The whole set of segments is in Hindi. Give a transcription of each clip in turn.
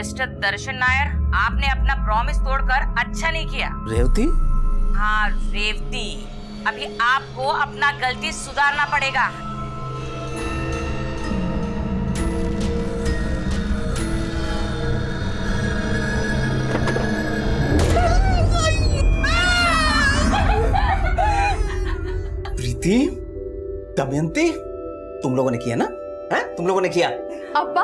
मिस्टर दर्शन नायर, आपने अपना प्रॉमिस तोड़कर अच्छा नहीं किया। रेवती? हाँ रेवती, अभी आपको अपना गलती सुधारना पड़ेगा। प्रीति, दमयंती, तुम लोगों ने किया ना? हैं? तुम लोगों ने किया। अब्बा,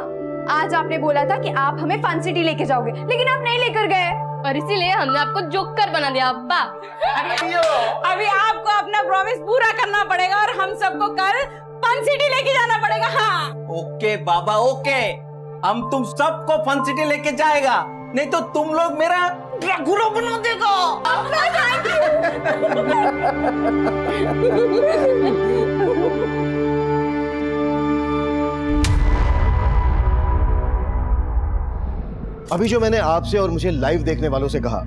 आज आपने बोला था कि आप हमें फन सिटी लेके जाओगे, लेकिन आप नहीं लेकर गए और इसीलिए हमने आपको जोकर बना दिया। अब्बा अभी आपको अपना प्रॉमिस पूरा करना पड़ेगा और हम सबको कल फन सिटी लेके जाना पड़ेगा। हाँ ओके बाबा, ओके, हम तुम सबको फन सिटी लेके जाएगा, नहीं तो तुम लोग मेरा ड्रैकुला बना देगा। अभी जो मैंने आपसे और मुझे लाइव देखने वालों से कहा,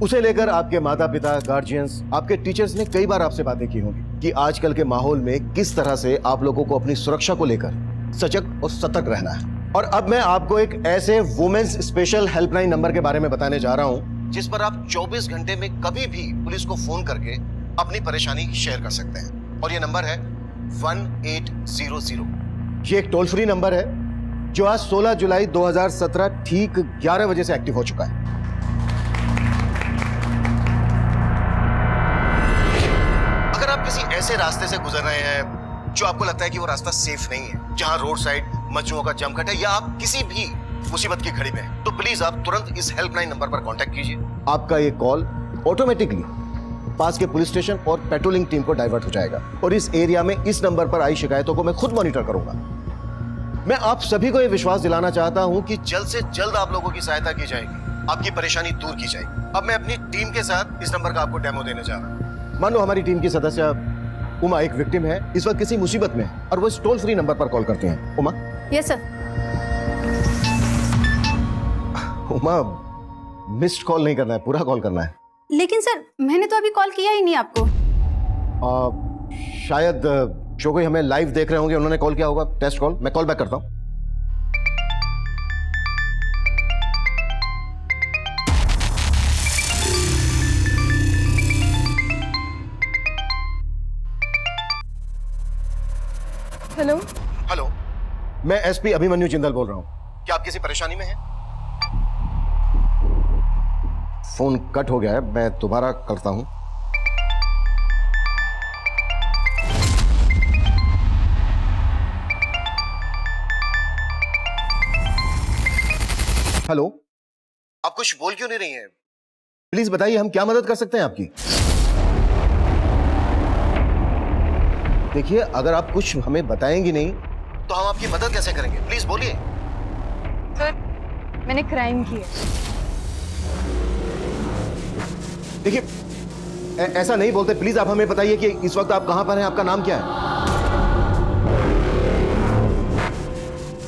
उसे लेकर आपके माता पिता, गार्जियंस, आपके टीचर्स ने कई बार आपसे बातें की होंगी कि आजकल के माहौल में किस तरह से आप लोगों को अपनी सुरक्षा को लेकर सजग और सतर्क रहना है। और अब मैं आपको एक ऐसे वुमेन्स स्पेशल हेल्पलाइन नंबर के बारे में बताने जा रहा हूं, जिस पर आप 24 घंटे में कभी भी पुलिस को फोन करके अपनी परेशानी शेयर कर सकते हैं। और ये नंबर है 1800। ये एक टोल फ्री नंबर है जो आज 16 जुलाई 2017 ठीक 11 बजे से एक्टिव हो चुका है। अगर आप किसी ऐसे रास्ते से गुजर रहे हैं जो आपको लगता है कि वो रास्ता सेफ नहीं है, जहां रोड साइड मजनुओं का जमघट है, या आप किसी भी मुसीबत की घड़ी में हैं, तो प्लीज आप तुरंत इस हेल्पलाइन नंबर पर कांटेक्ट कीजिए। आपका ये कॉल ऑटोमेटिकली पास के पुलिस स्टेशन और पेट्रोलिंग टीम को डाइवर्ट हो जाएगा और इस एरिया में इस नंबर पर आई शिकायतों को मैं खुद मॉनिटर करूंगा। मैं आप सभी को यह विश्वास दिलाना चाहता हूं कि जल्द से जल्द आप लोगों की सहायता की जाएगी, आपकी परेशानी दूर की जाएगी। अब मैं अपनी टीम के साथ इस नंबर का आपको डेमो देने जा रहा हूं। मान लो हमारी टीम की सदस्य उमा एक विक्टिम है, इस वक्त किसी मुसीबत में है और वो इस टोल फ्री नंबर पर कॉल करते हैं। Uma? Yes sir. Uma, missed call नहीं करना है, पूरा कॉल करना है। लेकिन सर, मैंने तो अभी कॉल किया ही नहीं आपको। शायद जो कोई हमें लाइव देख रहे होंगे उन्होंने कॉल किया होगा, टेस्ट कॉल। मैं कॉल बैक करता हूं। हेलो हेलो, मैं एसपी अभिमन्यु जिंदल बोल रहा हूं। क्या आप किसी परेशानी में हैं? फोन कट हो गया है, मैं दोबारा करता हूं। हेलो, आप कुछ बोल क्यों नहीं रही हैं? प्लीज बताइए, हम क्या मदद कर सकते हैं आपकी? देखिए, अगर आप कुछ हमें बताएंगी नहीं तो हम आपकी मदद कैसे करेंगे? प्लीज बोलिए। सर, मैंने क्राइम किया। देखिए, ऐसा नहीं बोलते। प्लीज आप हमें बताइए कि इस वक्त आप कहां पर हैं, आपका नाम क्या है?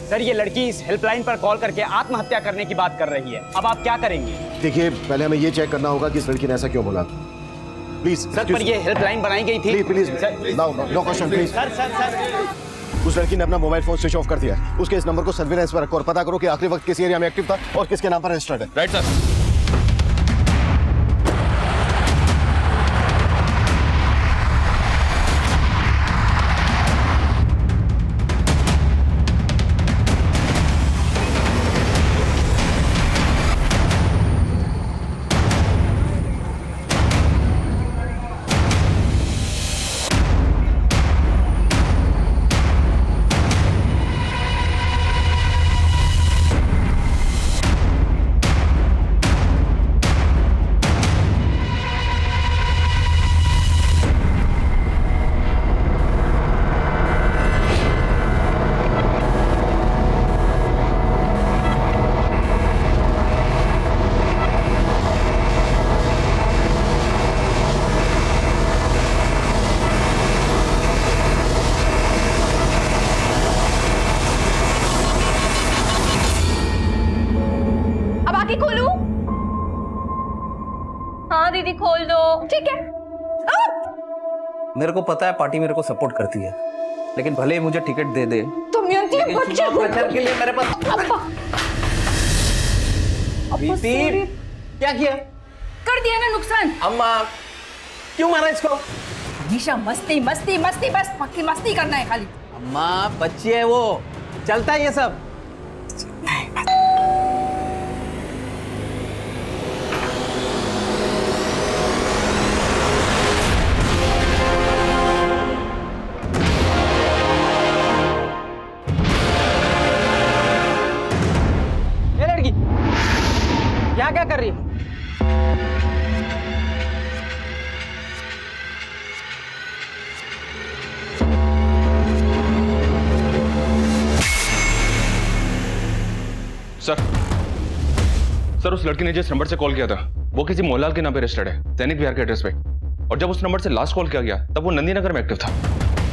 सर, ये लड़की इस हेल्पलाइन पर कॉल करके आत्महत्या करने की बात कर रही है। अब आप क्या करेंगे? देखिए, पहले हमें यह चेक करना होगा कि इस लड़की ने ऐसा क्यों बोला। प्लीज सर, पर ये हेल्पलाइन बनाई गई थी। Please no question please. Sir उस लड़की ने अपना मोबाइल फोन स्विच ऑफ कर दिया। उसके इस नंबर को सर्विलेंस पर रखो और पता करो कि आखिरी वक्त किस एरिया में एक्टिव था और किसके नाम पर रजिस्टर्ड है। Right sir. हाँ दीदी, खोल दो। ठीक है। मेरे को पता है पार्टी मेरे को सपोर्ट करती है, लेकिन भले ही मुझे टिकट दे दे, तुम लेकिन चुनाव प्रचार के लिए मेरे पास प्रीति, क्या किया? कर दिया ना नुकसान। अम्मा क्यों मारा इसको? हमेशा मस्ती मस्ती मस्ती, बस पक्की मस्ती करना है खाली। अम्मा बच्ची है वो, चलता है ये सब। ये लड़की यहाँ क्या कर रही है? सर उस लड़की ने जिस नंबर से कॉल किया था वो किसी मोहनलाल के नाम पे रजिस्टर्ड है, सैनिक विहार के एड्रेस पे। और जब उस नंबर से लास्ट कॉल किया गया तब वो नंदी नगर में एक्टिव था।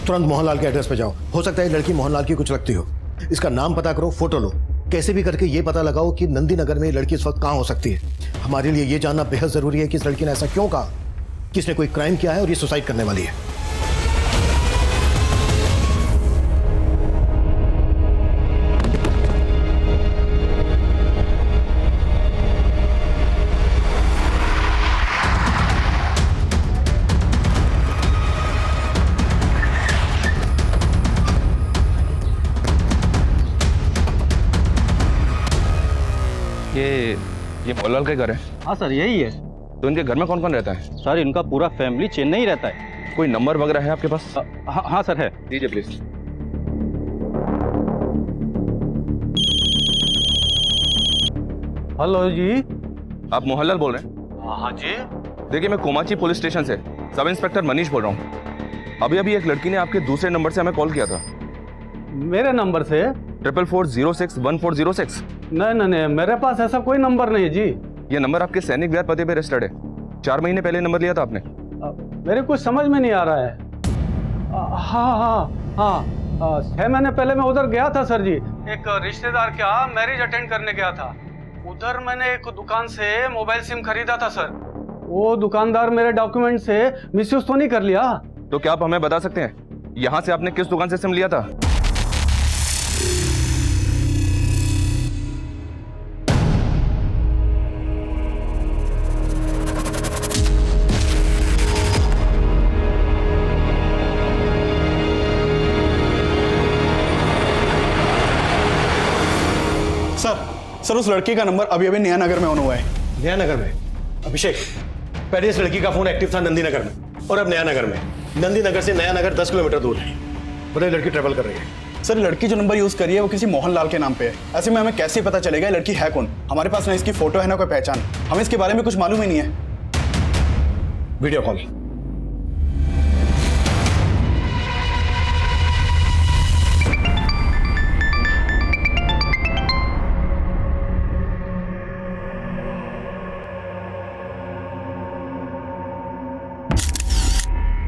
तुरंत मोहनलाल के एड्रेस पे जाओ। हो सकता है लड़की मोहनलाल की कुछ लगती हो। इसका नाम पता करो, फोटो लो, कैसे भी करके ये पता लगाओ कि नंदी नगर में ये लड़की इस वक्त कहाँ हो सकती है। हमारे लिए ये जानना बेहद जरूरी है कि इस लड़की ने ऐसा क्यों कहा, किसने कोई क्राइम किया है और ये सुसाइड करने वाली है। ये मोहनलाल का घर है? हाँ सर यही है। तो इनके घर में कौन कौन रहता है? सर इनका पूरा फैमिली चेन्नई रहता है। कोई नंबर वगैरह है आपके पास? हाँ सर है। दीजिए प्लीज। हेलो जी। आप मोहनलाल बोल रहे हैं? हाँ जी। देखिए मैं कोमाची पुलिस स्टेशन से सब इंस्पेक्टर मनीष बोल रहा हूँ। अभी अभी एक लड़की ने आपके दूसरे नंबर से हमें कॉल किया था। मेरे नंबर से? 4440614006। नहीं, मेरे पास ऐसा कोई नंबर नहीं है जी। ये नंबर आपके सैनिक विहार पते पे रजिस्टर्ड है। 4 महीने पहले नंबर लिया था आपने। मेरे कुछ समझ में नहीं आ रहा है। हाँ 6 महीने पहले मैं उधर गया था सर जी। एक रिश्तेदार के यहाँ मैरिज अटेंड करने गया था। उधर मैंने एक दुकान से मोबाइल सिम खरीदा था सर। वो दुकानदार मेरे डॉक्यूमेंट से मिसयूज तो नहीं कर लिया? तो क्या आप हमें बता सकते हैं यहाँ से आपने किस दुकान से सिम लिया था? सर उस लड़की का नंबर अभी अभी नया नगर में ऑन हुआ है। नया नगर में? अभिषेक, पहले इस लड़की का फोन एक्टिव था नंदी नगर में और अब नया नगर में। नंदी नगर से नया नगर 10 किलोमीटर दूर है। बताइए लड़की ट्रेवल कर रही है। सर लड़की जो नंबर यूज करी है वो किसी मोहनलाल के नाम पे है। ऐसे में हमें कैसे पता चलेगा ये लड़की है कौन? हमारे पास ना इसकी फोटो है ना कोई पहचान। हमें इसके बारे में कुछ मालूम ही नहीं है। Video call.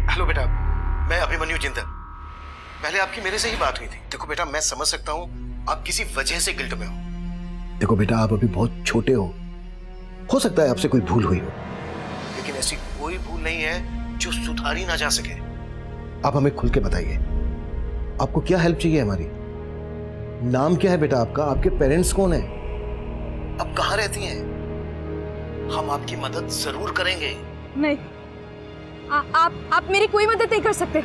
हेलो बेटा, मैं अभिमन्यु जिंदल। पहले आपकी मेरे से ही बात हुई थी। देखो बेटा, मैं समझ सकता हूँ आप किसी वजह से गिल्ट में हो। देखो बेटा, आप अभी बहुत छोटे हो सकता है आपसे कोई भूल हुई हो, लेकिन ऐसी कोई भूल नहीं है जो सुधारी ना जा सके। आप हमें खुल के बताइए, आपको क्या हेल्प चाहिए हमारी? नाम क्या है बेटा आपका? आपके पेरेंट्स कौन है? अब कहाँ रहती हैं? हम आपकी मदद जरूर करेंगे। नहीं, आप मेरी कोई मदद नहीं कर सकते।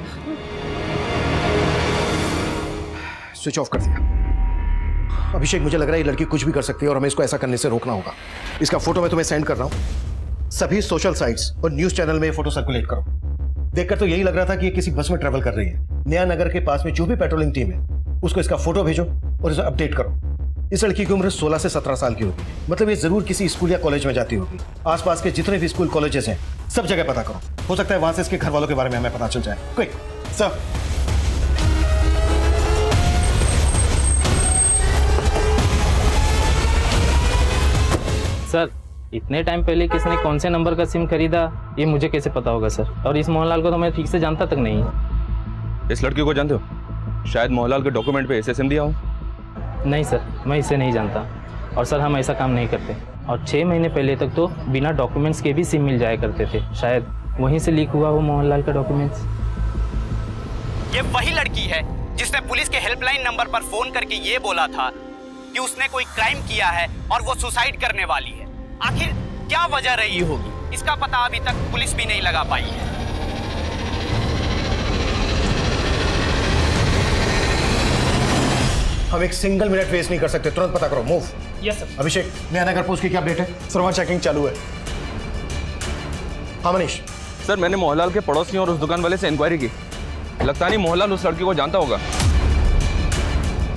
स्विच ऑफ कर दिया। अभिषेक, मुझे लग रहा है ये लड़की कुछ भी कर सकती है और हमें इसको ऐसा करने से रोकना होगा। इसका फोटो मैं तुम्हें सेंड कर रहा हूं। सभी सोशल साइट्स और न्यूज चैनल में ये फोटो सर्कुलेट करो। देखकर तो यही लग रहा था कि ये किसी बस में ट्रेवल कर रही है। नया नगर के पास में जो भी पेट्रोलिंग टीम है उसको इसका फोटो भेजो और इसे अपडेट करो। इस लड़की की उम्र 16 से 17 साल की होगी। मतलब ये जरूर किसी स्कूल या कॉलेज में जाती होगी। आसपास के जितने भी स्कूल कॉलेजेस हैं सब जगह पता करो। हो सकता है वहां से इसके घर वालों के बारे में हमें पता चल जाए। Quick sir. सर इतने टाइम पहले किसने कौन से नंबर का सिम खरीदा ये मुझे कैसे पता होगा सर? और इस मोहनलाल को तो मैं ठीक से जानता तक नहीं है। इस लड़की को जानते हो? शायद मोहनलाल के डॉक्यूमेंट पे ऐसे सिम दिया हो। नहीं सर, मैं इसे नहीं जानता। और सर हम ऐसा काम नहीं करते। और 6 महीने पहले तक तो बिना डॉक्यूमेंट्स के भी सिम मिल जाया करते थे। शायद वहीं से लीक हुआ वो मोहनलाल का डॉक्यूमेंट्स। ये वही लड़की है जिसने पुलिस के हेल्पलाइन नंबर पर फोन करके ये बोला था कि उसने कोई क्राइम किया है और वो सुसाइड करने वाली है। आखिर क्या वजह रही होगी, इसका पता अभी तक पुलिस भी नहीं लगा पाई है। हम एक सिंगल मिनट वेस्ट नहीं कर सकते, तुरंत पता करो। Move. Yes sir. Abhishek, Nayanagar post की क्या अपडेट है? सर वहाँ चेकिंग चालू है। हाँ मनीष। सर मैंने मोहनलाल के पड़ोसियों और उस दुकान वाले से इंक्वायरी की। लगता नहीं मोहनलाल उस लड़की को जानता होगा।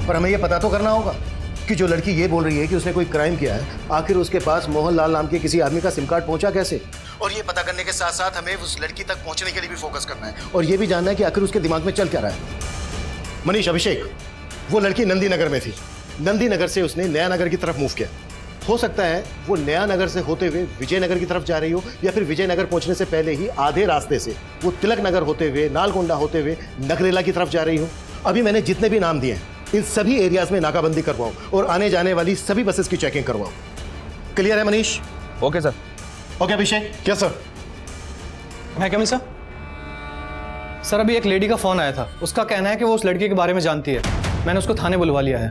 पर हमें ये पता तो करना होगा कि जो लड़की ये बोल रही है कि उसने कोई क्राइम किया है, आखिर उसके पास मोहनलाल नाम के किसी आदमी का सिम कार्ड पहुंचा कैसे? और ये पता करने के साथ साथ हमें उस लड़की तक पहुंचने के लिए भी फोकस करना है। और ये भी जानना है कि आखिर उसके दिमाग में चल क्या रहा है। मनीष, अभिषेक, वो लड़की नंदी नगर में थी। नंदी नगर से उसने नया नगर की तरफ मूव किया। हो सकता है वो नया नगर से होते हुए विजयनगर की तरफ जा रही हो, या फिर विजयनगर पहुंचने से पहले ही आधे रास्ते से वो तिलक नगर होते हुए, नालगोंडा होते हुए नगरेला की तरफ जा रही हो। अभी मैंने जितने भी नाम दिए हैं, इन सभी एरियाज में नाकाबंदी करवाओ और आने जाने वाली सभी बसेस की चेकिंग करवाओ। क्लियर है Manish? Okay sir. Okay Abhishek. क्या सर? मैं कमी सर? सर अभी एक लेडी का फोन आया था, उसका कहना है कि वो उस लड़की के बारे में जानती है। मैंने उसको थाने बुलवा लिया है।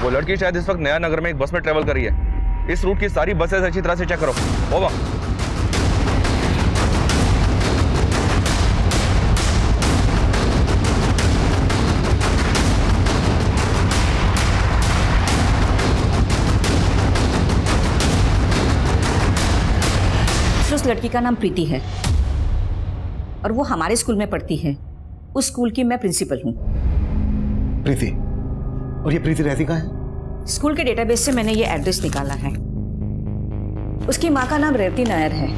वो लड़की शायद इस वक्त नया नगर में एक बस में ट्रेवल कर रही है। इस रूट की सारी बसेस अच्छी तरह से चेक करो। ओवर। उस लड़की का नाम प्रीति है और वो हमारे स्कूल में पढ़ती है। उस स्कूल की मैं प्रिंसिपल हूँ। प्रीति? और ये प्रीति रहती कहाँ है? स्कूल के डेटाबेस से मैंने ये एड्रेस निकाला है। उसकी माँ का नाम रेवती नायर है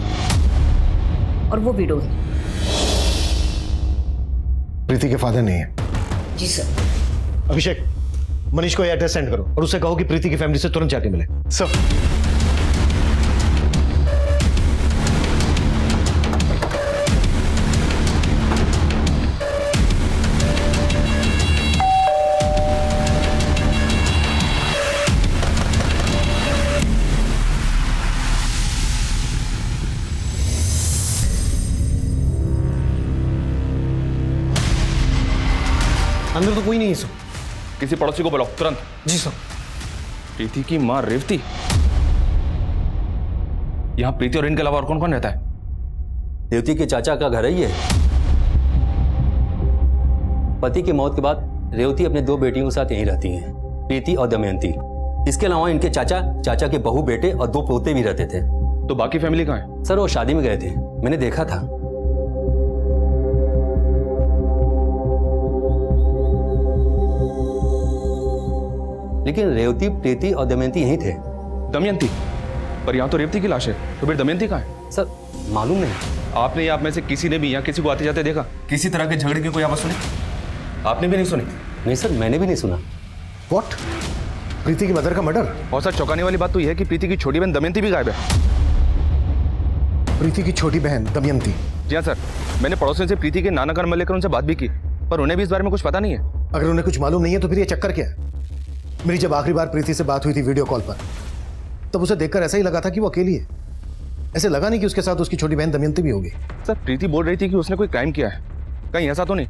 और वो विडो है। प्रीति के फादर नहीं है? जी सर। अभिषेक, मनीष को ये एड्रेस सेंड करो और उससे कहो कि प्रीति की फैमिली से तुरंत जाके मिले। सर अंदर तो कोई नहीं है सर। किसी पड़ोसी को बुलाओ तुरंत। जी सर। प्रीति की माँ रेवती। यहाँ प्रीति और इनके अलावा और कौन कौन रहता है? रेवती के चाचा का घर है ये। पति की मौत के बाद रेवती अपने 2 बेटियों के साथ यहीं रहती हैं, प्रीति और दमयंती। इसके अलावा इनके चाचा के बहू बेटे और 2 पोते भी रहते थे। तो बाकी फैमिली कहाँ है? सर वो शादी में गए थे, मैंने देखा था। लेकिन रेवती, प्रीति और दमयंती यहीं थे। दमयंती? पर यहाँ तो रेवती की लाश है, तो फिर दमयंती कहाँ है? सर मालूम नहीं। आपने या आप में से किसी ने भी यहाँ किसी को आते जाते देखा? किसी तरह के झगड़े की कोई आवाज सुनी? आपने भी नहीं सुनी? नहीं सर, मैंने भी नहीं सुना। व्हाट? प्रीति की मदर का मर्डर? और सर चौंकाने वाली बात तो यह है कि प्रीति की छोटी बहन दमयंती भी गायब है। प्रीति की छोटी बहन दमयंती? जी हाँ सर, मैंने पड़ोसियों से प्रीति के नाना कर्म लेकर उनसे बात भी की, पर उन्हें भी इस बारे में कुछ पता नहीं है। अगर उन्हें कुछ मालूम नहीं है तो फिर ये चक्कर क्या है? मेरी जब आखिरी बार प्रीति से बात हुई थी वीडियो कॉल पर, तब उसे देखकर ऐसा ही लगा था कि वो अकेली है। ऐसे लगा नहीं कि उसके साथ उसकी छोटी बहन दमयंती भी होगी। सर प्रीति बोल रही थी कि उसने कोई क्राइम किया है। कहीं ऐसा तो नहीं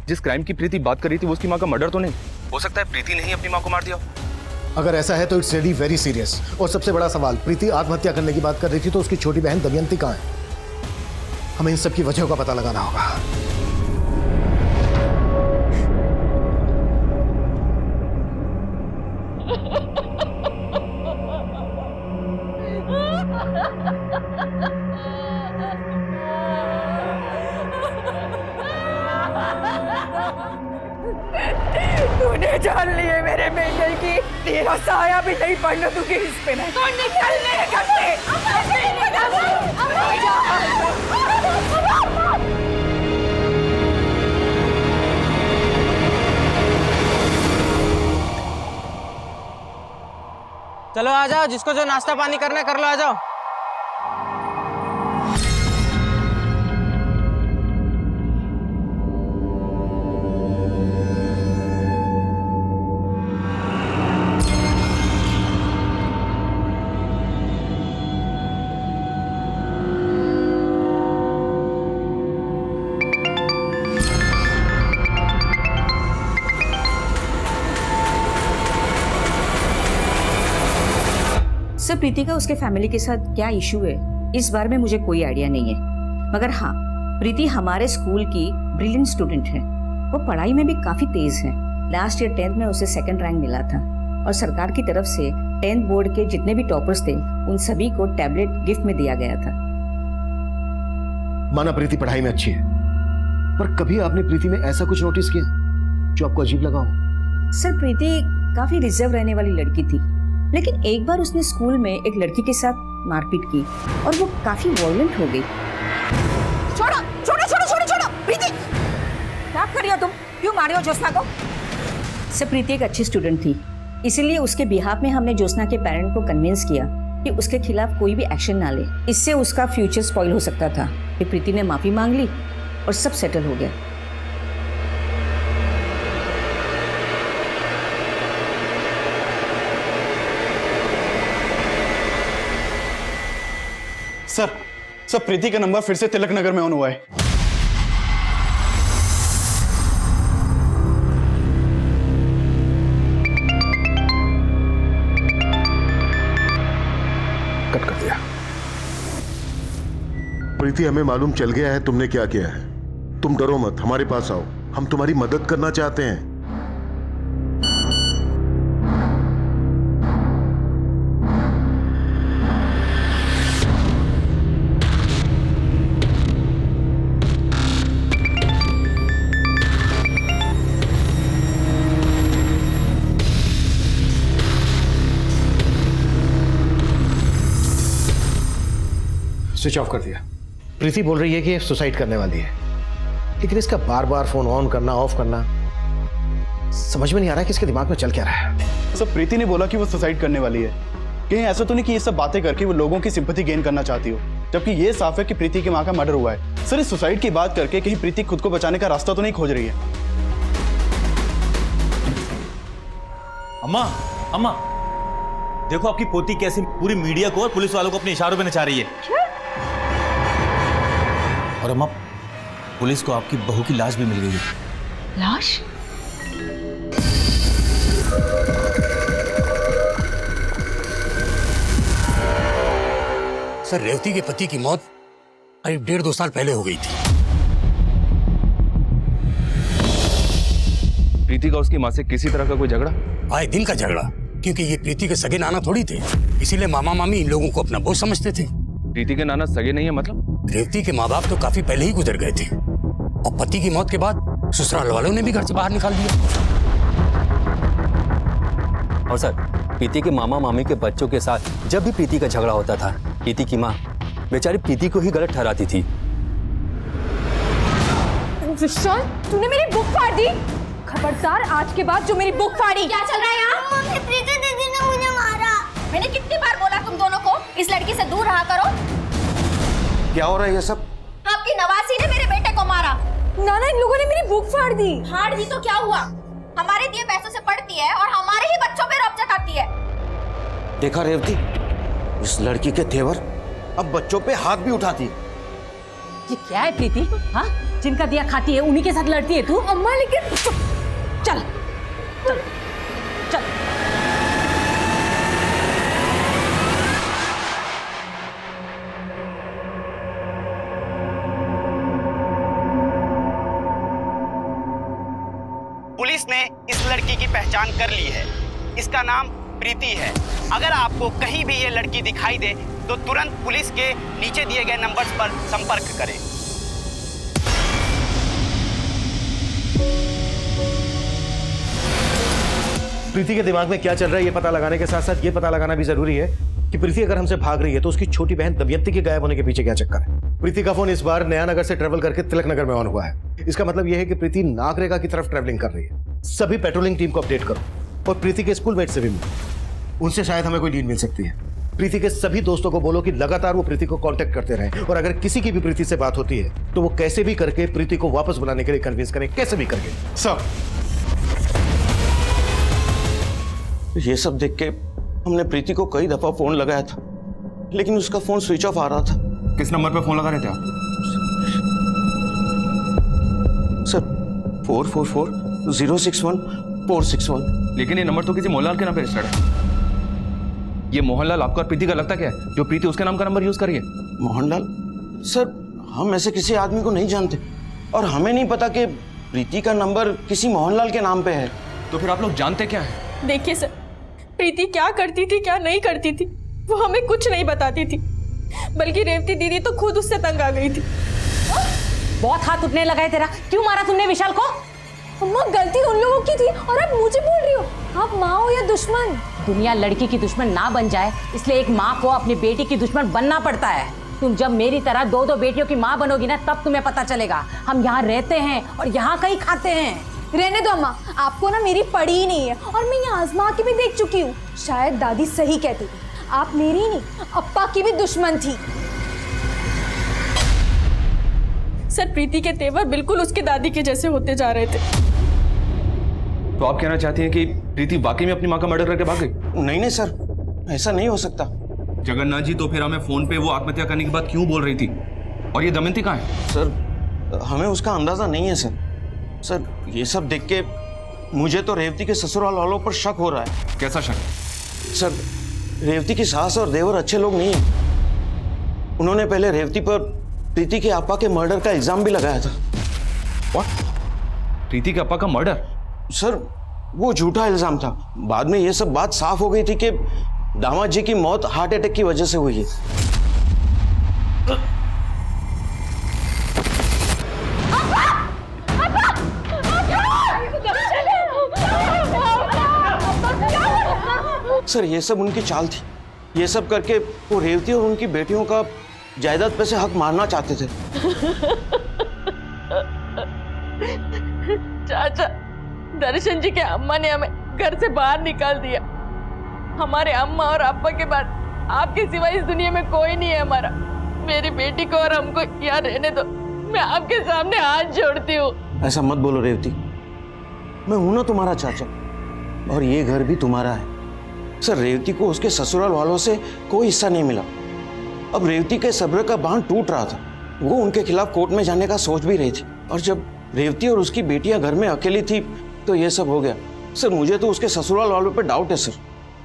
जिस क्राइम की प्रीति बात कर रही थी वो उसकी माँ का मर्डर तो नहीं? हो सकता है प्रीति ने ही अपनी माँ को मार दिया। अगर ऐसा है तो इट्स रियली वेरी सीरियस। और सबसे बड़ा सवाल, प्रीति आत्महत्या करने की बात कर रही थी तो उसकी छोटी बहन दमयंती कहाँ है? हमें इन सब की वजह का पता लगाना होगा। तूने जान लिए मेरे बेटे की, तेरा साया भी नहीं पड़ने दूंगी इस पे। नहीं तो निकल मेरे घर चलो आ जाओ, जिसको जो नाश्ता पानी करना है कर लो, आ जाओ। सर प्रीति का उसके फैमिली के साथ क्या इशू है इस बारे में मुझे कोई आइडिया नहीं है, मगर हाँ प्रीति हमारे स्कूल की ब्रिलियंट स्टूडेंट है। वो पढ़ाई में भी काफी तेज है। लास्ट ईयर 10th में उसे 2nd रैंक मिला था और सरकार की तरफ से 10th बोर्ड के जितने भी टॉपर्स थे उन सभी को टैबलेट गिफ्ट में दिया गया था। माना प्रीति पढ़ाई में अच्छी है, पर कभी आपने प्रीति में ऐसा कुछ नोटिस किया जो आपको अजीब लगा हो? सर प्रीति काफी रिजर्व रहने वाली लड़की थी, लेकिन एक बार उसने स्कूल में एक लड़की के साथ मारपीट की और वो काफी वॉयलेंट हो गई। छोड़ो छोड़ो छोड़ो छोड़ो छोड़ो प्रीति, क्या कर रही हो तुम? क्यों मारे हो ज्योत्सना को? सर प्रीति एक अच्छी स्टूडेंट थी, इसीलिए उसके बिहाफ में हमने ज्योत्सना के पेरेंट को कन्विंस किया कि उसके खिलाफ कोई भी एक्शन ना ले। इससे उसका फ्यूचर स्पॉइल हो सकता था। फिर प्रीति ने माफी मांग ली और सब सेटल हो गया। सर प्रीति का नंबर फिर से तिलक नगर में ऑन हुआ है। कट कर दिया। प्रीति हमें मालूम चल गया है तुमने क्या किया है। तुम डरो मत, हमारे पास आओ, हम तुम्हारी मदद करना चाहते हैं। स्विच ऑफ कर दिया। प्रीति बोल रही है कि सुसाइड करने वाली है, लेकिन इसका बार बार फोन ऑन करना ऑफ करना समझ में नहीं आ रहा है कि इसके दिमाग में चल क्या रहा है। सर प्रीति ने बोला कि वो सुसाइड करने वाली है। कहीं ऐसा तो नहीं कि ये सब बातें करके वो लोगों की सिंपैथी गेन करना चाहती हो, जबकि ये साफ है कि प्रीति की माँ का मर्डर हुआ है। सर इस सुसाइड की बात करके कहीं प्रीति खुद को बचाने का रास्ता तो नहीं खोज रही है? अम्मा अम्मा देखो आपकी पोती कैसे पूरी मीडिया को और पुलिस वालों को अपने इशारों पे नचा रही है। और अम्मा पुलिस को आपकी बहू की लाश भी मिल गई है। लाश? सर रेवती के पति की मौत करीब 1.5-2 साल पहले हो गई थी। प्रीति का उसकी माँ से किसी तरह का कोई झगड़ा? आए दिन का झगड़ा, क्योंकि ये प्रीति के सगे नाना थोड़ी थे, इसीलिए मामा मामी इन लोगों को अपना बोझ समझते थे। प्रीति के नाना सगे नहीं है मतलब? रेवती के माँ बाप तो काफी पहले ही गुजर गए थे और पति की मौत के बाद ससुराल वालों ने भी घर से बाहर निकाल दिया। और सर प्रीति के मामा मामी के बच्चों के साथ जब भी प्रीति का झगड़ा होता था, प्रीति की माँ बेचारी प्रीति को ही गलत ठहराती थी। विशाल, तूने मेरी बुक फाड़ दी। खबरदार आज के बाद जो मेरी बुक फाड़ी। क्या चल रहा है यहाँ? मम्मी प्रीति दीदी ने मुझे मारा। मैंने कितनी बार बोला तुम दोनों को इस लड़की से दूर रहा करो। क्या हो रहा है ये सब? आपकी नवासी ने मेरे बेटे को मारा। नाना इन लोगों ने मेरी बुक फाड़ दी। फाड़ दी तो क्या हुआ? हमारे दिए पैसों से पढ़ती है और हमारे ही बच्चों पे रौब जताती है। देखा रेवती, इस लड़की के तेवर अब बच्चों पे हाथ भी उठाती। ये क्या है प्रीति? हाँ, जिनका दिया खाती है उन्हीं के साथ लड़ती है तू? अम्मा लेकिन चल चल चल। पुलिस ने इस लड़की की पहचान कर ली है। इसका नाम प्रीति है। अगर आपको कहीं भी ये लड़की दिखाई दे तो तुरंत पुलिस के नीचे दिए गए नंबर्स पर संपर्क करें। प्रीति के दिमाग में क्या चल रहा है ये पता लगाने के साथ साथ ये पता लगाना भी जरूरी है कि प्रीति अगर हमसे भाग रही है तो उसकी छोटी बहन दमयंती के गायब होने के पीछे क्या चक्कर है। प्रीति का फोन इस बार नया नगर से ट्रेवल करके तिलक नगर में ऑन हुआ है। इसका मतलब यह है कि प्रीति नागरेगा की तरफ ट्रेवलिंग कर रही है। सभी पेट्रोलिंग टीम को अपडेट करो और प्रीति के स्कूलमेट से भी मिलो, उनसे शायद हमें कोई लीड मिल सकती है। प्रीति के सभी दोस्तों को बोलो कि लगातार वो प्रीति को कांटेक्ट करते रहें और अगर किसी की भी प्रीति से बात होती है तो वो कैसे भी करके प्रीति को वापस बुलाने के लिए कन्विंस करें, कैसे भी करके। सब ये सब देख के हमने प्रीति को कई दफा फोन लगाया था, लेकिन उसका फोन स्विच ऑफ आ रहा था। किस नंबर पे फोन लगा रहे थे आप? सर 444-061-461। लेकिन ये नंबर तो किसी मोहनलाल के नाम पे रजिस्टर्ड है। ये मोहनलाल आपका और प्रीति का लगता क्या है जो प्रीति उसके नाम का नंबर यूज कर रही है? मोहनलाल सर, हम ऐसे किसी आदमी को नहीं जानते और हमें नहीं पता कि प्रीति का नंबर किसी मोहनलाल के नाम पे है। तो फिर आप लोग जानते क्या है? देखिए सर, प्रीति क्या करती थी क्या नहीं करती थी वो हमें कुछ नहीं बताती थी, बल्कि रेवती दीदी तो खुद उससे तंग आ गई थी। बहुत हाथ उठने लगा है तेरा, क्यों मारा तुमने विशाल को? अम्मा गलती उन लोगों की थी और आप मुझे बोल रही हो। आप माँ हो या दुश्मन? दुनिया लड़की की दुश्मन ना बन जाए इसलिए एक माँ को अपनी बेटी की दुश्मन बनना पड़ता है। तुम जब मेरी तरह दो दो बेटियों की माँ बनोगी ना तब तुम्हें पता चलेगा। हम यहाँ रहते हैं और यहाँ कहीं खाते हैं। रहने दो अम्मा, आपको ना मेरी पड़ी ही नहीं है और मैं ये आजमा के भी देख चुकी हूँ। शायद दादी सही कहती थी, आप मेरी नहीं अप्पा की भी दुश्मन थी। सर प्रीति के तेवर बिल्कुल उसके दादी के जैसे होते जा रहे थे। तो आप कहना चाहती हैं कि प्रीति वाकई में अपनी माँ का मर्डर करके भाग गई? नहीं नहीं सर, ऐसा नहीं हो सकता। जगन्नाथ जी, तो फिर हमें फोन पे वो आत्महत्या करने की बात क्यों बोल रही थी? और ये दमयंती कहाँ है? सर हमें उसका अंदाजा नहीं है सर। सर ये सब देख के मुझे तो रेवती के ससुराल वालों पर शक हो रहा है। कैसा शक? सर रेवती की सास और देवर अच्छे लोग नहीं है। उन्होंने पहले रेवती पर प्रीति के आपा के मर्डर का इल्जाम भी लगाया था। What? प्रीति के आपा का मर्डर? सर वो झूठा इल्जाम था। बाद में ये सब बात साफ हो गई थी कि दामाद जी की मौत हार्ट अटैक की वजह से हुई है। सर ये सब उनकी चाल थी। ये सब करके वो रेवती और उनकी बेटियों का जायदाद पे से हक मारना चाहते थे। चाचा, दर्शन जी के अम्मा ने हमें घर से बाहर निकाल दिया। हमारे अम्मा और अब्बा के बाद आपके सिवा इस दुनिया में कोई नहीं है हमारा। मेरी बेटी को और हमको यहाँ रहने दो, मैं आपके सामने हाथ जोड़ती हूँ। ऐसा मत बोलो रेवती, मैं हूं ना तुम्हारा चाचा और ये घर भी तुम्हारा है। सर रेवती को उसके ससुराल वालों से कोई हिस्सा नहीं मिला। अब रेवती के सब्र का बांध टूट रहा था। वो उनके खिलाफ कोर्ट में जाने का सोच भी रही थी और जब रेवती और उसकी बेटियां घर में अकेली थी तो ये सब हो गया। सर मुझे तो उसके ससुराल वालों पे डाउट है सर।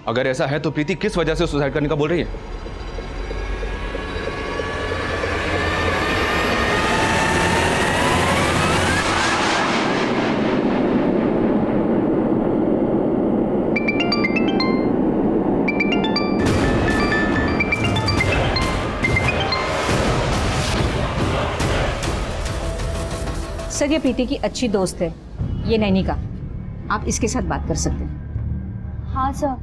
अगर ऐसा है तो प्रीति किस वजह से सुसाइड करने का बोल रही है? सर ये प्रीति की अच्छी दोस्त है, ये नैनिका, आप इसके साथ बात कर सकते हैं। हाँ सर,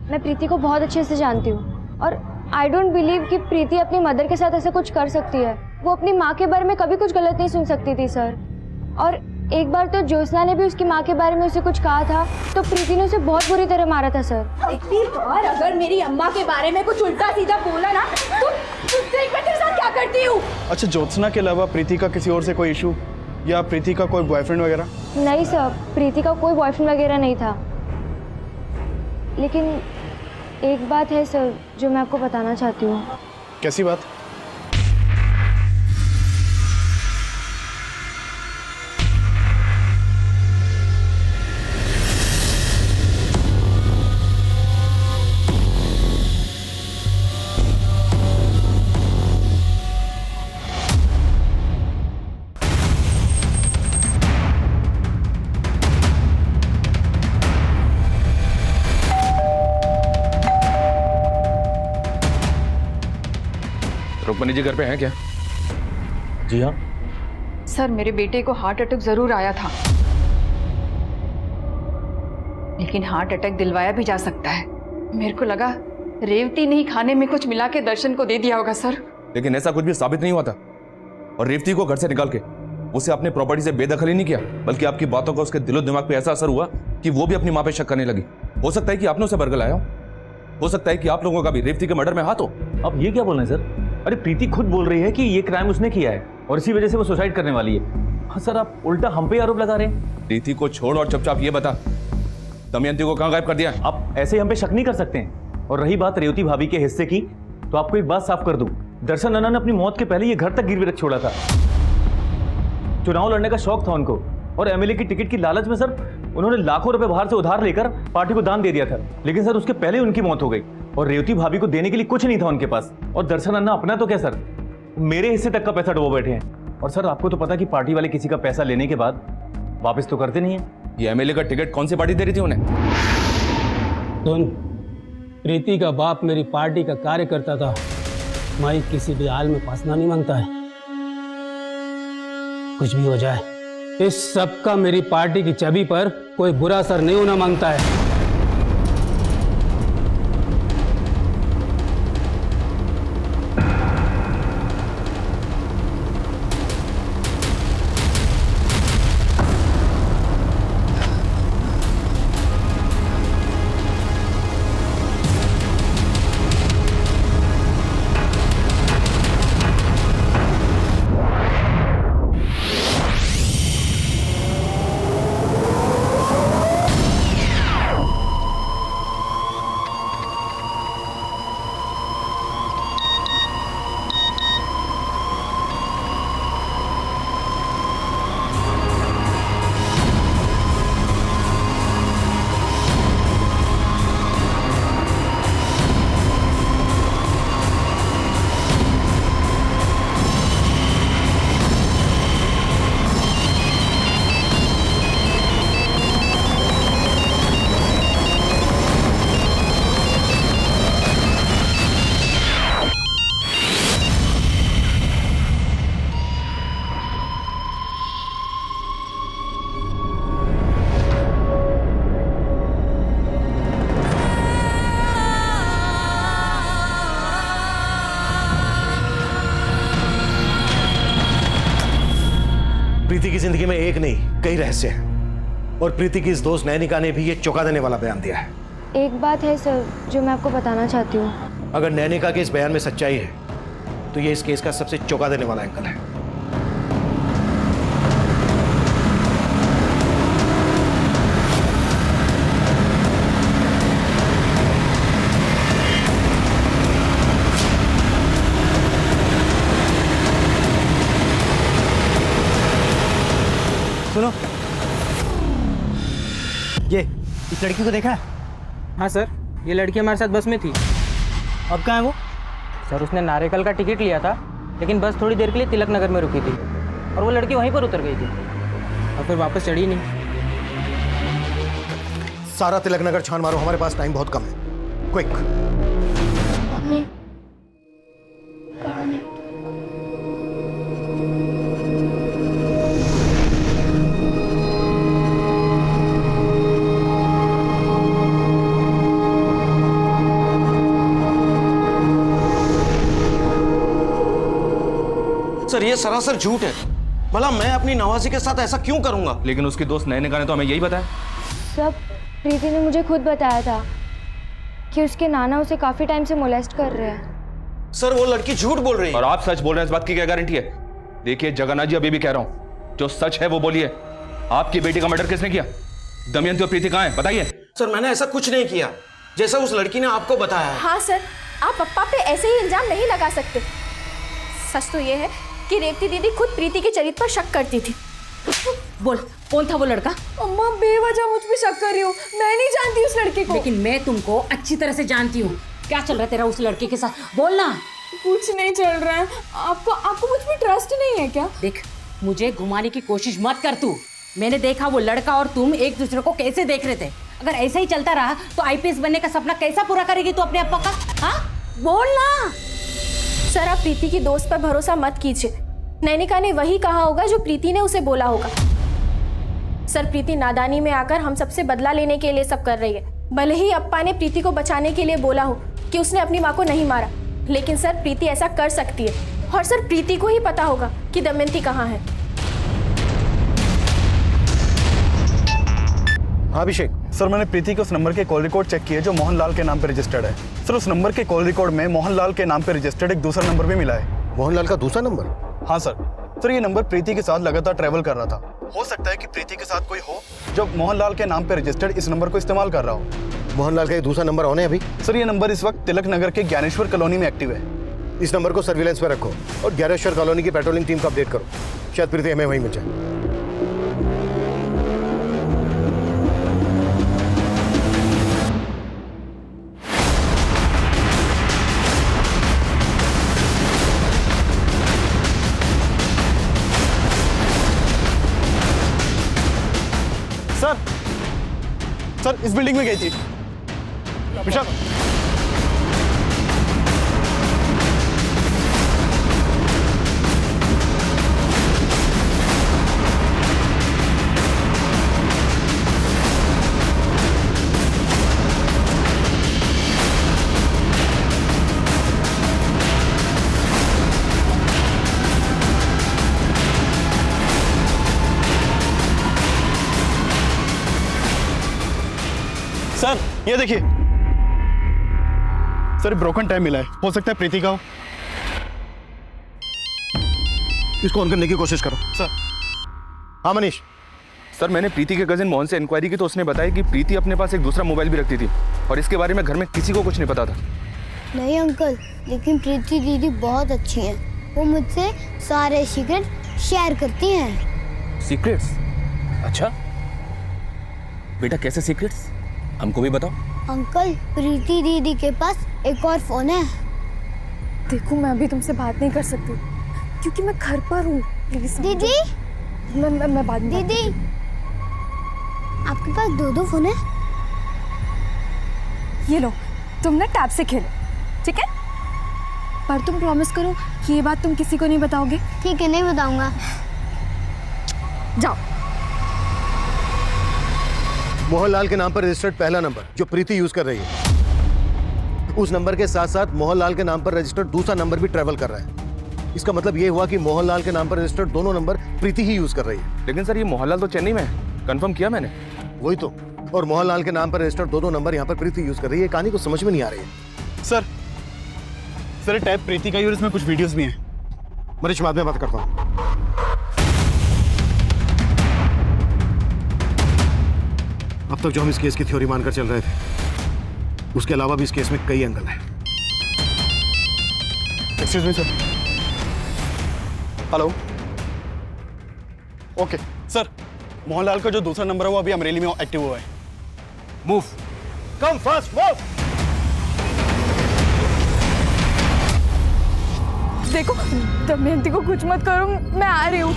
मैं प्रीति को बहुत अच्छे से जानती हूँ और आई डोंट बिलीव कि प्रीति अपनी मदर के साथ ऐसा कुछ कर सकती है। वो अपनी माँ के बारे में कभी कुछ गलत नहीं सुन सकती थी सर। और एक बार तो ज्योत्सना ने भी उसकी माँ के बारे में उसे कुछ कहा था तो प्रीति ने उसे बहुत बुरी तरह मारा था सर। इतनी बार अगर मेरी अम्मा के बारे में कुछ उल्टा सीधा बोला ना तो देख मैं तेरे साथ क्या करती हूँ। अच्छा, ज्योत्सना के अलावा प्रीति का किसी और से कोई इशू या प्रीति का कोई बॉयफ्रेंड वगैरह? नहीं सर, प्रीति का कोई बॉयफ्रेंड वगैरह नहीं था। लेकिन एक बात है सर जो मैं आपको बताना चाहती हूँ। कैसी बात? रुक्मणी जी घर पे हैं क्या? जी हाँ सर, मेरे बेटे को हार्ट अटैक जरूर आया था, लेकिन हार्ट अटैक दिलवाया भी जा सकता है। मेरे को लगा रेवती ने ही खाने में कुछ मिला के दर्शन को दे दिया होगा सर। लेकिन ऐसा कुछ भी साबित नहीं हुआ था। और रेवती को घर से निकाल के उसे अपनी प्रॉपर्टी से बेदखल ही नहीं किया, बल्कि आपकी बातों का उसके दिलो दिमाग पे ऐसा असर हुआ कि वो भी अपनी माँ पे शक करने लगी। हो सकता है कि आपने उसे बरगलाया हो सकता है कि आप लोगों का भी रेवती के मर्डर में हाथ हो। अब ये क्या बोल रहे हैं सर? अरे प्रीति खुद बोल रही है कि ये क्राइम उसने किया है और इसी वजह से वो सुसाइड करने वाली है। हाँ सर, आप उल्टा हम पे आरोप लगा रहे हैं। प्रीति को छोड़ और चुपचाप ये बता, दमयंती को कहाँ गायब कर दिया? आप ऐसे ही हम पे शक नहीं कर सकते हैं। और रही बात रेवती भाभी के हिस्से की, तो आपको एक बात साफ कर दूं, दर्शन अन्ना ने अपनी मौत के पहले ये घर तक गिरवी रख छोड़ा था। चुनाव लड़ने का शौक था उनको और एमएलए की टिकट की लालच में सर उन्होंने लाखों रुपए बाहर से उधार लेकर पार्टी को दान दे दिया था। लेकिन सर उसके पहले उनकी मौत हो गई और रेवती भाभी को देने के लिए कुछ नहीं था उनके पास। और दर्शन अन्ना अपना तो क्या सर, मेरे हिस्से तक का पैसा डुबो बैठे हैं। और सर आपको तो पता कि पार्टी वाले किसी का पैसा लेने के बाद वापस तो करते नहीं है। ये एमएलए का टिकट कौन सी पार्टी दे रही थी उन्हें? सुन, प्रीति का बाप मेरी पार्टी का कार्यकर्ता था। मैं किसी भी हाल में फंसना नहीं मांगता है। कुछ भी हो जाए, इस सब का मेरी पार्टी की छवि पर कोई बुरा असर नहीं होना मांगता है। प्रीति की जिंदगी में एक नहीं कई रहस्य हैं और प्रीति की इस दोस्त नैनिका ने भी ये चौंका देने वाला बयान दिया है। एक बात है सर जो मैं आपको बताना चाहती हूँ। अगर नैनिका के इस बयान में सच्चाई है तो ये इस केस का सबसे चौंका देने वाला एंगल है। सुनो, ये इस लड़की को देखा है? हाँ सर, ये लड़की हमारे साथ बस में थी। अब कहाँ है वो? सर उसने नारेकल का टिकट लिया था, लेकिन बस थोड़ी देर के लिए तिलक नगर में रुकी थी और वो लड़की वहीं पर उतर गई थी और फिर वापस चढ़ी नहीं। सारा तिलक नगर छान मारो, हमारे पास टाइम बहुत कम है। क्विक। सर ये सरासर झूठ है। भला मैं अपनी नवाजी के साथ ऐसा क्यों करूंगा? लेकिन उसकी दोस्त नैनिका ने तो हमें यही बताया। सब प्रीति ने मुझे खुद बताया था कि उसके नाना उसे काफी टाइम से मोलेस्ट कर रहे हैं। सर वो लड़की झूठ बोल रही है। और आप सच बोल रहे हैं, इस बात की क्या गारंटी है? देखिए जगन्नाथ जी, अभी भी कह रहा हूं, जो सच है वो बोलिए। आपकी बेटी का मर्डर किसने किया? दमयंती और प्रीति कहाँ है, बताइए। सर मैंने ऐसा कुछ नहीं किया जैसा उस लड़की ने आपको बताया। हाँ सर, आप पप्पा पे ऐसे ही इल्जाम नहीं लगा सकते। सच तो ये है कि रेवती दीदी खुद प्रीति के चरित्र पर शक करती थी। बोल, कौन था वो लड़का? अम्मा बेवजह मुझ पे शक कर रही हो, मैं नहीं जानती उस लड़के को। लेकिन मैं तुमको अच्छी तरह से जानती हूँ। क्या चल रहा है तेरा उस लड़के के साथ? बोलना। कुछ नहीं चल रहा है। आपको मुझ पे ट्रस्ट नहीं है क्या? देख, मुझे घुमाने की कोशिश मत कर तू। मैंने देखा वो लड़का और तुम एक दूसरे को कैसे देख रहे थे। अगर ऐसा ही चलता रहा तो आईपीएस बनने का सपना कैसा पूरा करेगी तू अपने अप्पा का? हाँ, बोलना। सर आप प्रीति की दोस्त पर भरोसा मत कीजिए। नैनिका ने वही कहा होगा जो प्रीति ने उसे बोला होगा। सर प्रीति नादानी में आकर हम सबसे बदला लेने के लिए सब कर रही है। भले ही अप्पा ने प्रीति को बचाने के लिए बोला हो कि उसने अपनी माँ को नहीं मारा, लेकिन सर प्रीति ऐसा कर सकती है। और सर प्रीति को ही पता होगा कि दमयंती कहाँ है। हाँ अभिषेक। सर मैंने प्रीति के उस नंबर के कॉल रिकॉर्ड चेक किए जो मोहनलाल के नाम पर रजिस्टर्ड है। सर उस नंबर के कॉल रिकॉर्ड में मोहनलाल के नाम पर रजिस्टर्ड एक दूसरा नंबर भी मिला है। मोहनलाल का दूसरा नंबर? हाँ सर ये नंबर प्रीति के साथ लगातार ट्रैवल कर रहा था। हो सकता है कि प्रीति के साथ कोई हो जो मोहनलाल के नाम पर रजिस्टर्ड इस नंबर को इस्तेमाल कर रहा हो। मोहनलाल का ये दूसरा नंबर ऑन है अभी? सर ये नंबर इस वक्त तिलक नगर के ज्ञानेश्वर कॉलोनी में एक्टिव है। इस नंबर को सर्विलेंस पर रखो और ज्ञानेश्वर कॉलोनी की पेट्रोलिंग टीम को अपडेट करो। शायद प्रीति हमें वहीं मिल जाए। इस बिल्डिंग में गई थी। विशाल, सर ये देखिए सर, ब्रोकन टाइम मिला है, हो सकता है प्रीति का हो। इसको ऑन करने की कोशिश करो सर। हाँ मनीष। सर मैंने प्रीति के कजिन मोहन से इंक्वायरी की तो उसने बताया कि प्रीति अपने पास एक दूसरा मोबाइल भी रखती थी और इसके बारे में घर में किसी को कुछ नहीं पता था। नहीं अंकल, लेकिन प्रीति दीदी बहुत अच्छी हैं। वो मुझसे सारे सीक्रेट शेयर करती हैं। सीक्रेट्स? अच्छा बेटा, कैसे सीक्रेट्स? हमको भी बताओ। अंकल, प्रीति दीदी के पास एक और फोन है। देखो मैं अभी तुमसे बात नहीं कर सकती क्योंकि मैं घर पर हूँ। प्लीज दीदी, मैं बात नहीं। दीदी, आपके पास दो फोन है? ये लो, तुम ना टैब से खेलो, ठीक है? पर तुम प्रॉमिस करो कि ये बात तुम किसी को नहीं बताओगे। ठीक है, नहीं बताऊंगा। जाओ। मोहनलाल के नाम पर रजिस्टर्ड पहला नंबर जो प्रीति यूज कर रही है, उस नंबर के साथ साथ मोहनलाल के नाम पर रजिस्टर्ड दूसरा नंबर भी ट्रेवल कर रहा है। इसका मतलब ये हुआ कि मोहनलाल के नाम पर रजिस्टर्ड दोनों नंबर प्रीति ही यूज कर रही है। लेकिन सर ये मोहनलाल तो चेन्नई में है, कंफर्म किया मैंने। वही तो, और मोहनलाल के नाम पर रजिस्टर्ड दोनों नंबर यहाँ पर प्रीति यूज कर रही है। कहानी को समझ में नहीं आ रही है। सर टैब प्रीति का ही और इसमें कुछ वीडियोस भी हैं। मनीष, बाद में बात करता हूँ। अब तक जो हम इस केस की थ्योरी मानकर चल रहे थे, उसके अलावा भी इस केस में कई एंगल हैं। Excuse me sir. Hello. Okay sir, Mohanlal का जो दूसरा नंबर है वो अभी अमरेली में एक्टिव हुआ है। Move, come fast, move. देखो, दमयंती को कुछ मत करो, मैं आ रही हूँ।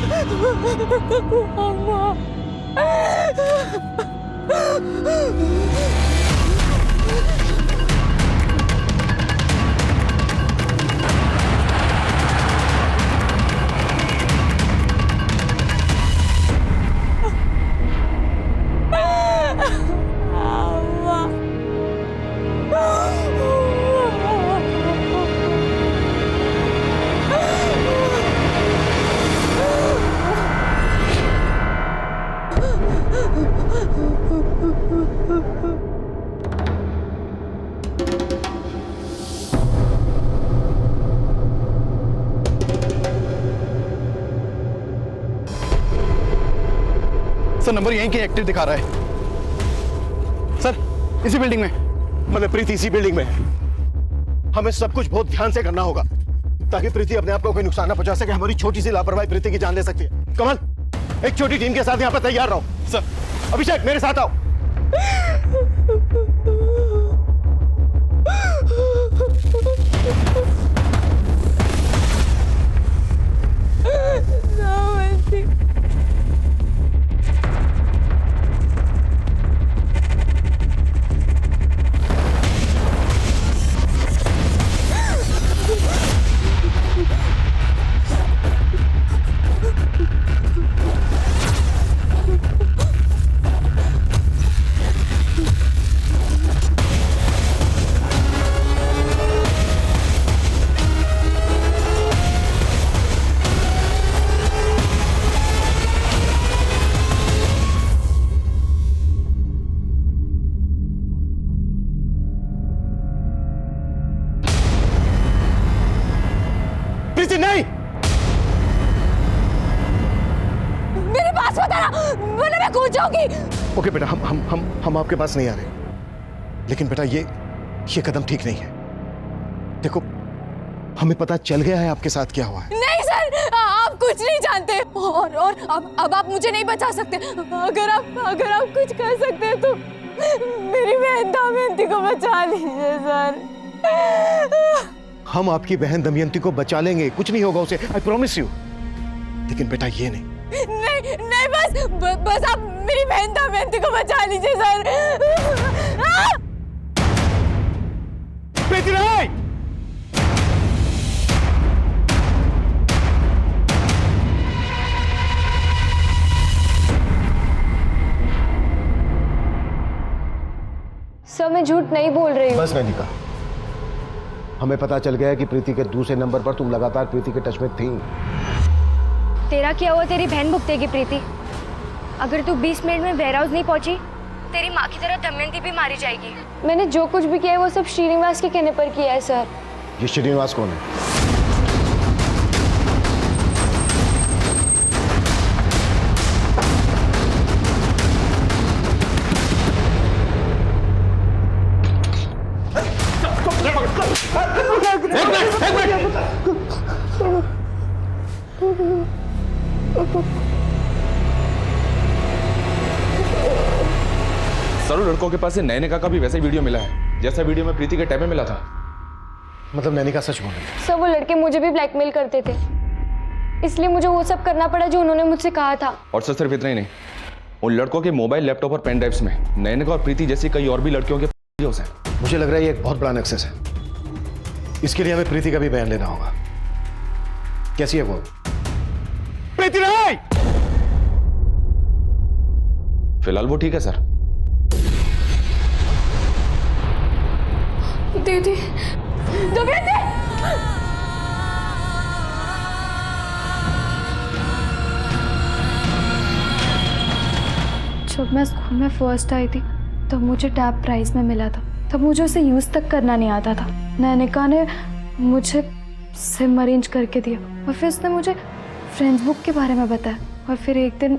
सर नंबर यहीं के एक्टिव दिखा रहा है। सर इसी बिल्डिंग में। मतलब प्रीति इसी बिल्डिंग में है। हमें सब कुछ बहुत ध्यान से करना होगा ताकि प्रीति अपने आप को कोई नुकसान न पहुंचा सके। हमारी छोटी सी लापरवाही प्रीति की जान ले सकती है। कमल, एक छोटी टीम के साथ यहाँ पर तैयार रहो। सर। अभिषेक, मेरे साथ आओ। नहीं, मेरे पास मत आना, वरना मैं कूद जाऊंगी। ओके बेटा, हम आपके पास नहीं आ रहे, लेकिन बेटा ये कदम ठीक नहीं है। देखो, हमें पता चल गया है आपके साथ क्या हुआ है। नहीं सर, आप कुछ नहीं जानते और अब आप मुझे नहीं बचा सकते। अगर आप कुछ कर सकते हैं तो मेरी बहन दमयंती को बचा लीजिए सर। हम आपकी बहन दमयंती को बचा लेंगे, कुछ नहीं होगा उसे, आई प्रॉमिस यू। लेकिन बेटा ये नहीं बस बस आप मेरी बहन दमयंती को बचा लीजिए सर। प्रीति नहीं! सर मैं झूठ नहीं बोल रही हूँ। बस नैनिका, हमें पता चल गया है कि प्रीति के दूसरे नंबर पर तुम लगातार प्रीति के टच में थी। तेरा किया हुआ तेरी बहन भुगतेगी प्रीति। अगर तू 20 मिनट में वेयर हाउस नहीं पहुंची, तेरी माँ की तरह दमयंती भी मारी जाएगी। मैंने जो कुछ भी किया है वो सब श्रीनिवास के कहने पर किया है सर। ये श्रीनिवास कौन है? सर लड़कों के पास से नैनिका का भी वैसा ही वीडियो मिला है जैसा वीडियो में प्रीति के टैब में मिला था। मतलब नैनिका सच बोल रही है? सर वो लड़के मुझे भी ब्लैकमेल करते थे, इसलिए मुझे वो सब करना पड़ा जो उन्होंने मुझसे कहा था। और सर सिर्फ इतना ही नहीं, उन लड़कों के मोबाइल, लैपटॉप और पेन ड्राइव्स में नैनिका और प्रीति जैसी कई और भी लड़कियों के वीडियोस हैं। मुझे लग रहा है ये एक बहुत बड़ा नेक्सस है। इसके लिए हमें प्रीति का भी बयान लेना होगा। कैसी है वो? प्रीति नहीं! फिलहाल वो ठीक है सर। दीदी, दमयंती! जब मैं स्कूल में फर्स्ट आई थी तब मुझे टैब प्राइज में मिला था। तब मुझे उसे यूज तक करना नहीं आता था। नैनिका ने मुझे सिम अरेंज करके दिया और फिर उसने मुझे फ्रेंड्स बुक के बारे में बताया। और फिर एक दिन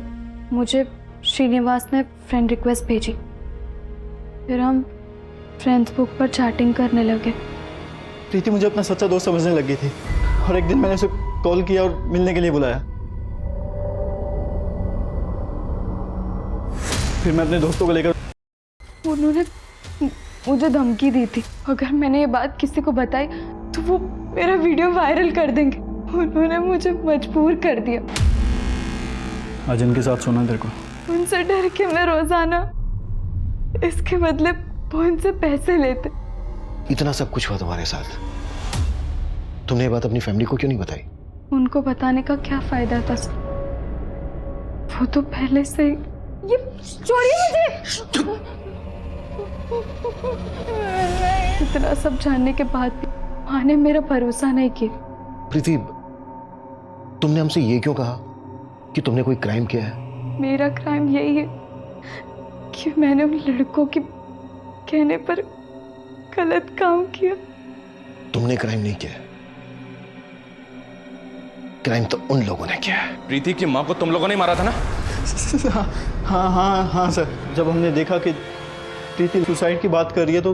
मुझे श्रीनिवास ने फ्रेंड रिक्वेस्ट भेजी। फिर हम फ्रेंड्स बुक पर चैटिंग करने लगे। प्रीति मुझे अपना सच्चा दोस्त समझने लगी थी और एक दिन मैंने उसे कॉल किया और मिलने के लिए बुलाया। फिर मैं अपने दोस्तों को लेकर, उन्होंने मुझे धमकी दी थी अगर मैंने ये बात किसी को बताई तो वो मेरा वीडियो वायरल कर देंगे। उन्होंने मुझे मजबूर कर दिया। आज इनके साथ सोना तेरे को। उनसे डर के मैं रोजाना इसके बदले वो उनसे पैसे लेते। इतना सब कुछ हुआ तुम्हारे साथ, तुमने ये बात अपनी फैमिली को क्यों नहीं बताई? उनको बताने का क्या फायदा था सर? वो तो पहले से ये छोड़िए मुझे। इतना सब जानने के बाद भी माँ ने मेरा भरोसा नहीं किया। प्रीति, तुमने हमसे ये क्यों कहा कि तुमने कोई क्राइम किया है? मेरा क्राइम यही है कि मैंने उन लड़कों के कहने पर गलत काम किया। तुमने क्राइम नहीं किया, क्राइम तो उन लोगों ने किया है। प्रीति की माँ को तुम लोगों ने मारा था ना? हाँ सर, जब हमने देखा कि प्रीति सुसाइड की बात कर रही है तो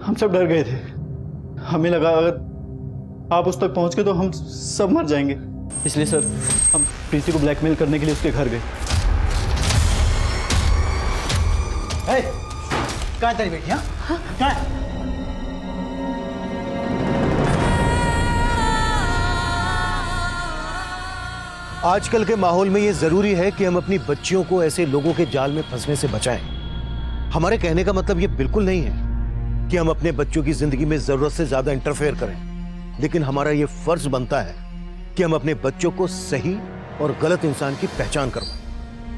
हम सब डर गए थे। हमें लगा अगर आप उस तक पहुंच गए तो हम सब मर जाएंगे, इसलिए सर हम प्रीति को ब्लैकमेल करने के लिए उसके घर गए। कहाँ तेरी बेटी? हाँ कहाँ? आजकल के माहौल में ये जरूरी है कि हम अपनी बच्चियों को ऐसे लोगों के जाल में फंसने से बचाएं। हमारे कहने का मतलब ये बिल्कुल नहीं है कि हम अपने बच्चों की जिंदगी में जरूरत से ज्यादा इंटरफेयर करें, लेकिन हमारा ये फर्ज बनता है कि हम अपने बच्चों को सही और गलत इंसान की पहचान करवाएं।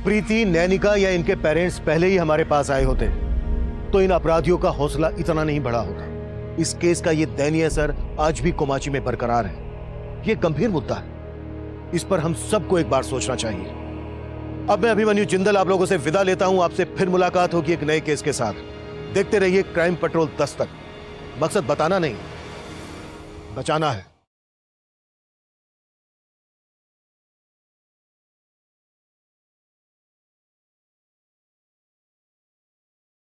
प्रीति, नैनिका या इनके पेरेंट्स पहले ही हमारे पास आए होते तो इन अपराधियों का हौसला इतना नहीं बढ़ा होता। इस केस का ये दयनीय असर आज भी कोमाची में बरकरार है। ये गंभीर मुद्दा है, इस पर हम सबको एक बार सोचना चाहिए। अब मैं अभिमन्यु जिंदल आप लोगों से विदा लेता हूं। आपसे फिर मुलाकात होगी एक नए केस के साथ। देखते रहिए क्राइम पेट्रोल 10 तक। मकसद बताना नहीं, बचाना है।